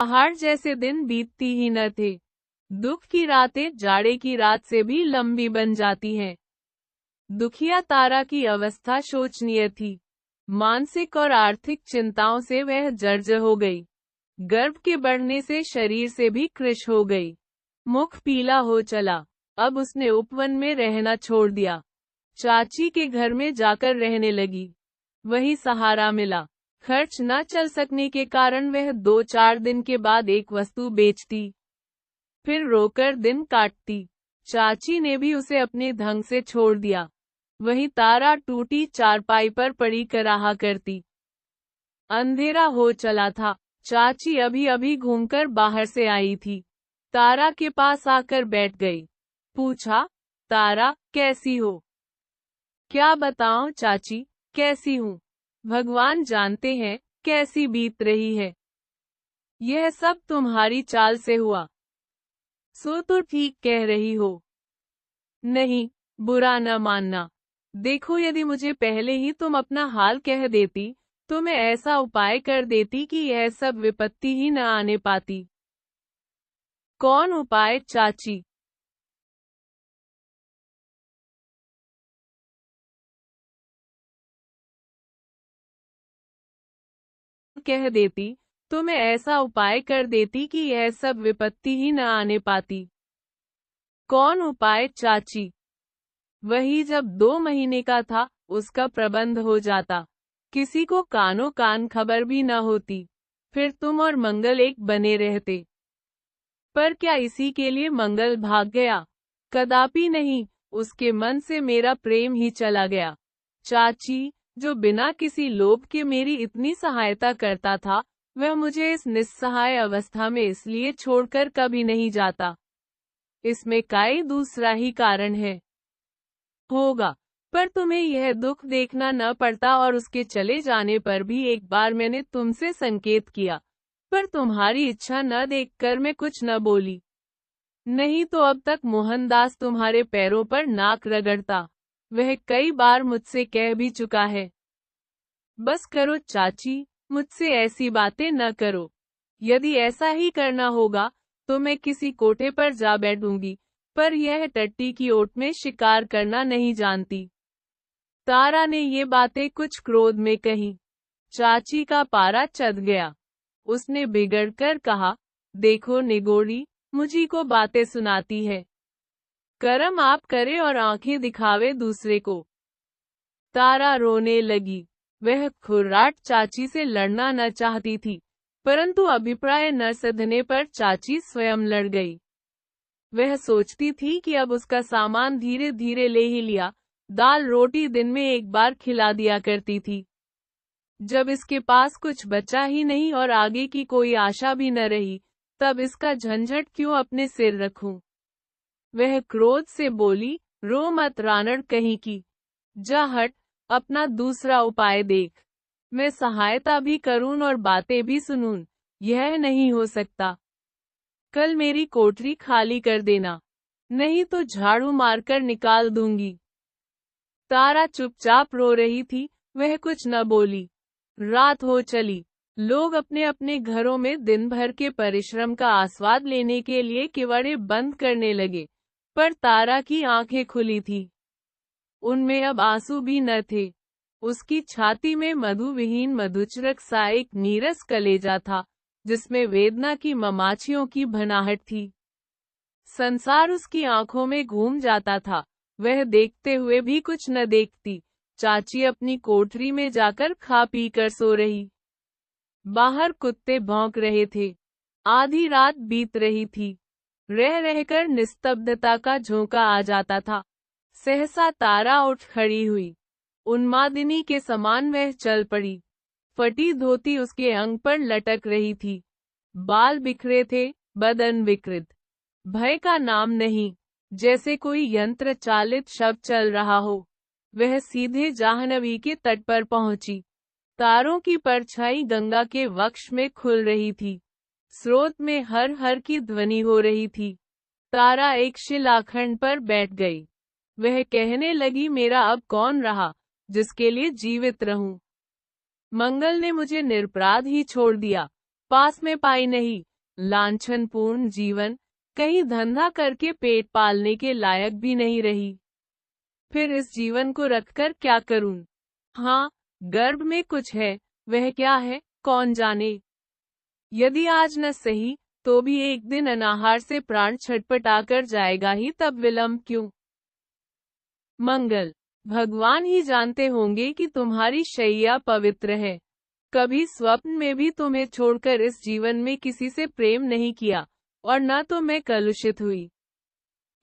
पहाड़ जैसे दिन बीतती ही न थे। दुख की रातें जाड़े की रात से भी लंबी बन जाती हैं। दुखिया तारा की अवस्था शोचनीय थी। मानसिक और आर्थिक चिंताओं से वह जर्जर हो गई। गर्भ के बढ़ने से शरीर से भी कृश हो गई। मुख पीला हो चला। अब उसने उपवन में रहना छोड़ दिया। चाची के घर में जाकर रहने लगी। वही सहारा मिला। खर्च न चल सकने के कारण वह 2-4 दिन के बाद एक वस्तु बेचती, फिर रोकर दिन काटती। चाची ने भी उसे अपने ढंग से छोड़ दिया। वही तारा टूटी चारपाई पर पड़ी कराहा करती। अंधेरा हो चला था। चाची अभी अभी घूमकर बाहर से आई थी। तारा के पास आकर बैठ गई। पूछा, तारा कैसी हो? क्या बताऊं चाची, कैसी हूँ? भगवान जानते हैं कैसी बीत रही है। यह सब तुम्हारी चाल से हुआ। सो तो ठीक कह रही हो। नहीं, बुरा न मानना। देखो, यदि मुझे पहले ही तुम अपना हाल कह देती, तो मैं ऐसा उपाय कर देती कि यह सब विपत्ति ही न आने पाती। कौन उपाय चाची? कह देती, तो मैं ऐसा उपाय कर देती कि यह सब विपत्ति ही न आने पाती। कौन उपाय चाची? वही, जब 2 महीने का था, उसका प्रबंध हो जाता। किसी को कानो कान खबर भी न होती। फिर तुम और मंगल एक बने रहते। पर क्या इसी के लिए मंगल भाग गया? कदापि नहीं। उसके मन से मेरा प्रेम ही चला गया। चाची, जो बिना किसी लोभ के मेरी इतनी सहायता करता था, वह मुझे इस निस्सहाय अवस्था में इसलिए छोड़कर कभी नहीं जाता। इसमें कोई दूसरा ही कारण है। होगा, पर तुम्हें यह दुख देखना न पड़ता। और उसके चले जाने पर भी एक बार मैंने तुमसे संकेत किया, पर तुम्हारी इच्छा न देखकर मैं कुछ न बोली। नहीं तो अब तक मोहनदास तुम्हारे पैरों पर नाक रगड़ता। वह कई बार मुझसे कह भी चुका है। बस करो चाची, मुझसे ऐसी बातें न करो। यदि ऐसा ही करना होगा, तो मैं किसी कोठे पर जा बैठूंगी, पर यह टट्टी की ओट में शिकार करना नहीं जानती। तारा ने ये बातें कुछ क्रोध में कही। चाची का पारा चढ़ गया। उसने बिगड़कर कहा, देखो निगोड़ी, मुझी को बातें सुनाती है। कर्म आप करे और आंखें दिखावे दूसरे को। तारा रोने लगी। वह खुर्राट चाची से लड़ना न चाहती थी, परंतु अभिप्राय न सधने पर चाची स्वयं लड़ गई। वह सोचती थी कि अब उसका सामान धीरे धीरे ले ही लिया। दाल रोटी दिन में एक बार खिला दिया करती थी। जब इसके पास कुछ बचा ही नहीं और आगे की कोई आशा भी न रही, तब इसका झंझट क्यों अपने सिर रखूं? वह क्रोध से बोली, रो मत रानड़ कहीं की। जा हट, अपना दूसरा उपाय देख। मैं सहायता भी करूं और बातें भी सुनूं, यह नहीं हो सकता। कल मेरी कोठरी खाली कर देना, नहीं तो झाड़ू मारकर निकाल दूंगी। तारा चुपचाप रो रही थी। वह कुछ न बोली। रात हो चली। लोग अपने अपने घरों में दिन भर के परिश्रम का आस्वाद लेने के लिए किवाड़े बंद करने लगे, पर तारा की आंखें खुली थी। उनमें अब आंसू भी न थे। उसकी छाती में मधु विहीन मधुचरक सा एक नीरस कलेजा था, जिसमें वेदना की ममाछियों की भनाहट थी। संसार उसकी आंखों में घूम जाता था। वह देखते हुए भी कुछ न देखती। चाची अपनी कोठरी में जाकर खा पी कर सो रही। बाहर कुत्ते भौंक रहे थे। आधी रात बीत रही थी। रह रहकर निस्तब्धता का झोंका आ जाता था। सहसा तारा उठ खड़ी हुई। उन्मादिनी के समान वह चल पड़ी। फटी धोती उसके अंग पर लटक रही थी। बाल बिखरे थे, बदन विकृत। भय का नाम नहीं, जैसे कोई यंत्र चालित शव चल रहा हो। वह सीधे जाह्नवी के तट पर पहुंची। तारों की परछाई गंगा के वक्ष में खुल रही थी। स्रोत में हर हर की ध्वनि हो रही थी। तारा एक शिलाखंड पर बैठ गई। वह कहने लगी, मेरा अब कौन रहा जिसके लिए जीवित रहूं? मंगल ने मुझे निरपराध ही छोड़ दिया। पास में पाई नहीं, लांछनपूर्ण जीवन, कहीं धंधा करके पेट पालने के लायक भी नहीं रही। फिर इस जीवन को रखकर क्या करूं? हाँ, गर्भ में कुछ है, वह क्या है, कौन जाने। यदि आज न सही, तो भी एक दिन अनाहार से प्राण छटपटाकर जाएगा ही, तब विलंब क्यों? मंगल। भगवान ही जानते होंगे कि तुम्हारी शैया पवित्र है। कभी स्वप्न में भी तुम्हें छोड़कर इस जीवन में किसी से प्रेम नहीं किया, और न तो मैं कलुषित हुई।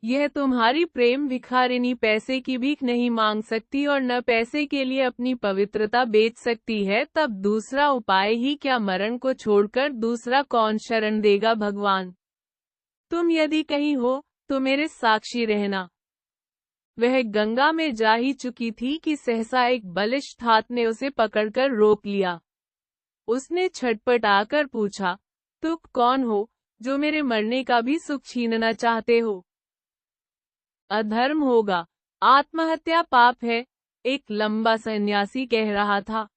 यह तुम्हारी प्रेम भिखारिनी पैसे की भीख नहीं मांग सकती और न पैसे के लिए अपनी पवित्रता बेच सकती है, तब दूसरा उपाय ही क्या? मरण को छोड़कर दूसरा कौन शरण देगा भगवान? तुम यदि कहीं हो, तो मेरे साक्षी रहना। वह गंगा में जा ही चुकी थी कि सहसा एक बलिष्ठ हाथ ने उसे पकड़कर रोक लिया। उसने छटपटाकर पूछा, तुम कौन हो, जो मेरे मरने का भी सुख छीनना चाहते हो? अधर्म होगा, आत्महत्या पाप है, एक लंबा सन्यासी कह रहा था।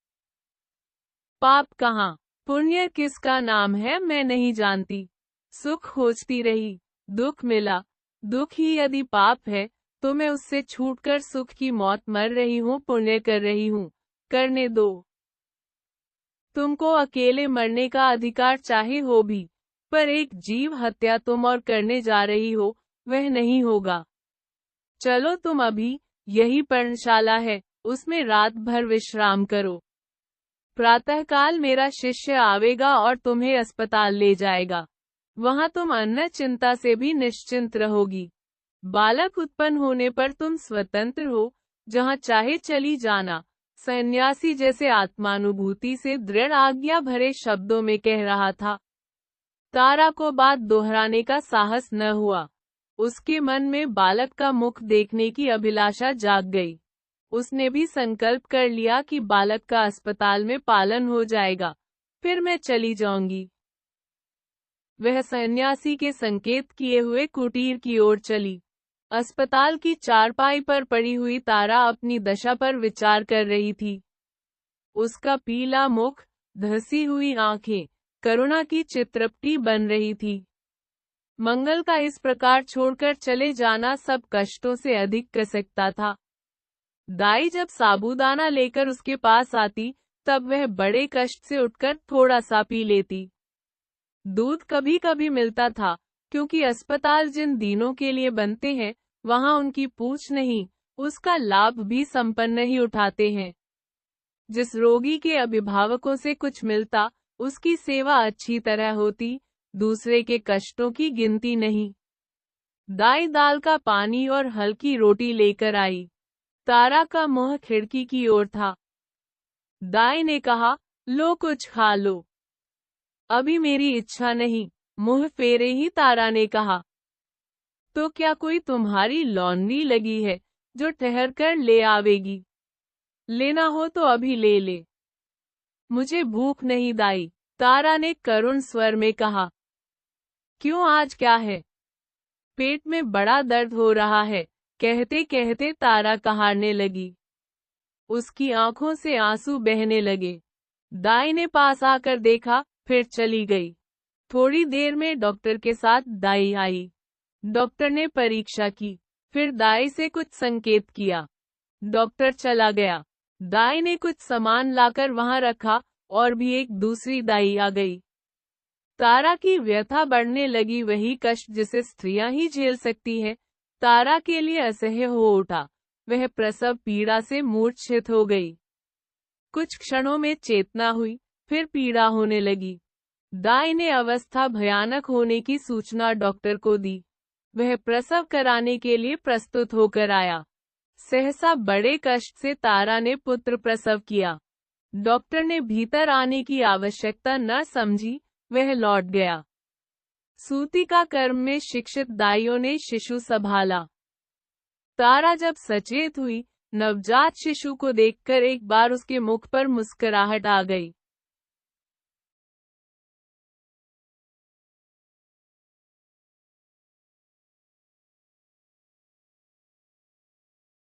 पाप कहाँ, पुण्य किसका नाम है मैं नहीं जानती। सुख खोजती रही, दुख मिला। दुख ही यदि पाप है, तो मैं उससे छूटकर सुख की मौत मर रही हूँ, पुण्य कर रही हूँ। करने दो। तुमको अकेले मरने का अधिकार चाहे हो भी, पर एक जीव हत्या तुम और करने जा रही हो, वह नहीं होगा। चलो तुम अभी, यही पर्णशाला है, उसमें रात भर विश्राम करो। प्रातःकाल मेरा शिष्य आवेगा और तुम्हें अस्पताल ले जाएगा। वहां तुम अन्य चिंता से भी निश्चिंत रहोगी। बालक उत्पन्न होने पर तुम स्वतंत्र हो, जहां चाहे चली जाना। सन्यासी जैसे आत्मानुभूति से दृढ़ आज्ञा भरे शब्दों में कह रहा था। तारा को बात दोहराने का साहस न हुआ। उसके मन में बालक का मुख देखने की अभिलाषा जाग गई। उसने भी संकल्प कर लिया कि बालक का अस्पताल में पालन हो जाएगा, फिर मैं चली जाऊंगी। वह सन्यासी के संकेत किए हुए कुटीर की ओर चली। अस्पताल की चारपाई पर पड़ी हुई तारा अपनी दशा पर विचार कर रही थी। उसका पीला मुख, धसी हुई आंखें, करुणा की चित्रपटी बन रही थी। मंगल का इस प्रकार छोड़कर चले जाना सब कष्टों से अधिक कसकता था। दाई जब साबूदाना लेकर उसके पास आती, तब वह बड़े कष्ट से उठकर थोड़ा सा पी लेती। दूध कभी कभी मिलता था, क्योंकि अस्पताल जिन दिनों के लिए बनते हैं, वहां उनकी पूछ नहीं, उसका लाभ भी संपन्न ही उठाते हैं। जिस रोगी के अभिभावकों से कुछ मिलता, उसकी सेवा अच्छी तरह होती, दूसरे के कष्टों की गिनती नहीं। दाई दाल का पानी और हल्की रोटी लेकर आई। तारा का मुंह खिड़की की ओर था। दाई ने कहा, लो कुछ खा लो। अभी मेरी इच्छा नहीं, मुंह फेरे ही तारा ने कहा। तो क्या कोई तुम्हारी लॉन्ड्री लगी है, जो ठहर कर ले आवेगी? लेना हो तो अभी ले ले। मुझे भूख नहीं दाई, तारा ने करुण स्वर में कहा। क्यों, आज क्या है? पेट में बड़ा दर्द हो रहा है, कहते कहते तारा कहारने लगी। उसकी आंखों से आंसू बहने लगे। दाई ने पास आकर देखा, फिर चली गई। थोड़ी देर में डॉक्टर के साथ दाई आई। डॉक्टर ने परीक्षा की, फिर दाई से कुछ संकेत किया। डॉक्टर चला गया। दाई ने कुछ सामान लाकर वहां रखा, और भी एक दूसरी दाई आ गई। तारा की व्यथा बढ़ने लगी, वही कष्ट जिसे स्त्रियां ही झेल सकती है, तारा के लिए असह्य हो उठा। वह प्रसव पीड़ा से मूर्छित हो गई। कुछ क्षणों में चेतना हुई, फिर पीड़ा होने लगी। दाई ने अवस्था भयानक होने की सूचना डॉक्टर को दी। वह प्रसव कराने के लिए प्रस्तुत होकर आया। सहसा बड़े कष्ट से तारा ने पुत्र प्रसव किया। डॉक्टर ने भीतर आने की आवश्यकता न समझी, वह लौट गया। सूतिका कर्म में शिक्षित दाइयों ने शिशु संभाला। तारा जब सचेत हुई, नवजात शिशु को देखकर एक बार उसके मुख पर मुस्कुराहट आ गई।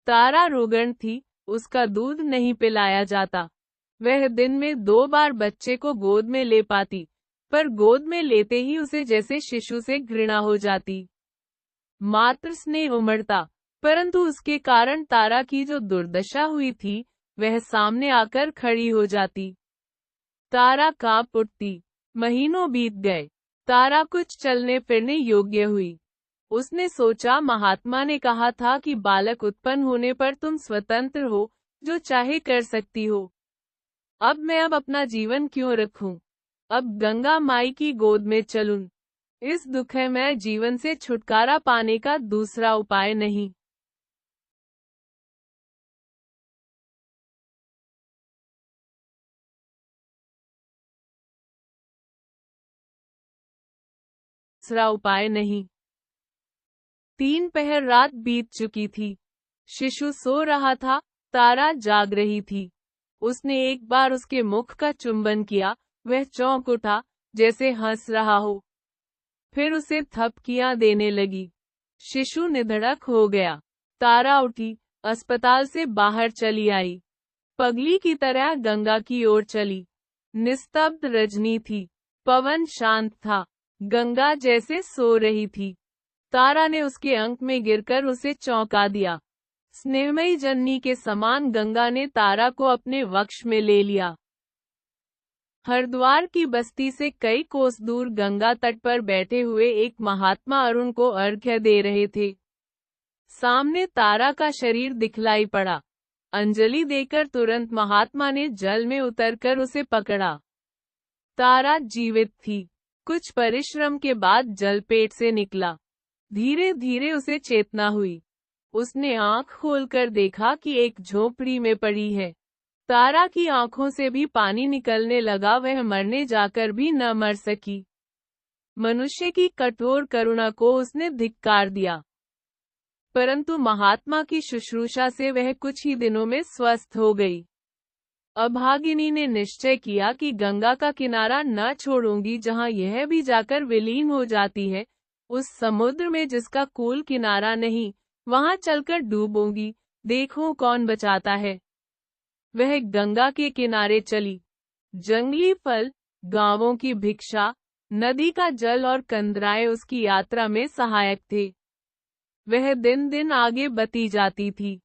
तारा रोगण थी, उसका दूध नहीं पिलाया जाता। वह दिन में 2 बार बच्चे को गोद में ले पाती, पर गोद में लेते ही उसे जैसे शिशु से घृणा हो जाती। मातृ स्नेह उमड़ता, परंतु उसके कारण तारा की जो दुर्दशा हुई थी वह सामने आकर खड़ी हो जाती। तारा कांप उठती। महीनों बीत गए। तारा कुछ चलने फिरने योग्य हुई। उसने सोचा, महात्मा ने कहा था कि बालक उत्पन्न होने पर तुम स्वतंत्र हो, जो चाहे कर सकती हो। अब अपना जीवन क्यों रखूं? अब गंगा माई की गोद में चलूं। इस दुखमय जीवन से छुटकारा पाने का दूसरा उपाय नहीं। दूसरा उपाय नहीं। 3 पहर रात बीत चुकी थी। शिशु सो रहा था, तारा जाग रही थी। उसने एक बार उसके मुख का चुंबन किया, वह चौंक उठा, जैसे हंस रहा हो। फिर उसे थपकियां देने लगी। शिशु निधड़क हो गया। तारा उठी, अस्पताल से बाहर चली आई। पगली की तरह गंगा की ओर चली। निस्तब्ध रजनी थी। पवन शांत था। गंगा जैसे सो रही थी। तारा ने उसके अंक में गिरकर उसे चौंका दिया। स्नेहमयी जननी के समान गंगा ने तारा को अपने वक्ष में ले लिया। हरिद्वार की बस्ती से कई कोस दूर गंगा तट पर बैठे हुए एक महात्मा अरुण को अर्घ्य दे रहे थे। सामने तारा का शरीर दिखलाई पड़ा। अंजलि देकर तुरंत महात्मा ने जल में उतरकर उसे पकड़ा। तारा जीवित थी। कुछ परिश्रम के बाद जल पेट से निकला। धीरे धीरे उसे चेतना हुई। उसने आंख खोलकर देखा कि एक झोपड़ी में पड़ी है। तारा की आंखों से भी पानी निकलने लगा। वह मरने जाकर भी न मर सकी। मनुष्य की कठोर करुणा को उसने धिक्कार दिया, परंतु महात्मा की शुश्रूषा से वह कुछ ही दिनों में स्वस्थ हो गई। अभागिनी ने निश्चय किया कि गंगा का किनारा न छोड़ूंगी जहां यह भी जाकर विलीन हो जाती है। उस समुद्र में जिसका कोई किनारा नहीं, वहां चलकर डूबूंगी, देखो कौन बचाता है। वह गंगा के किनारे चली। जंगली फल, गांवों की भिक्षा, नदी का जल और कंदराए उसकी यात्रा में सहायक थे। वह दिन दिन आगे बढ़ती जाती थी।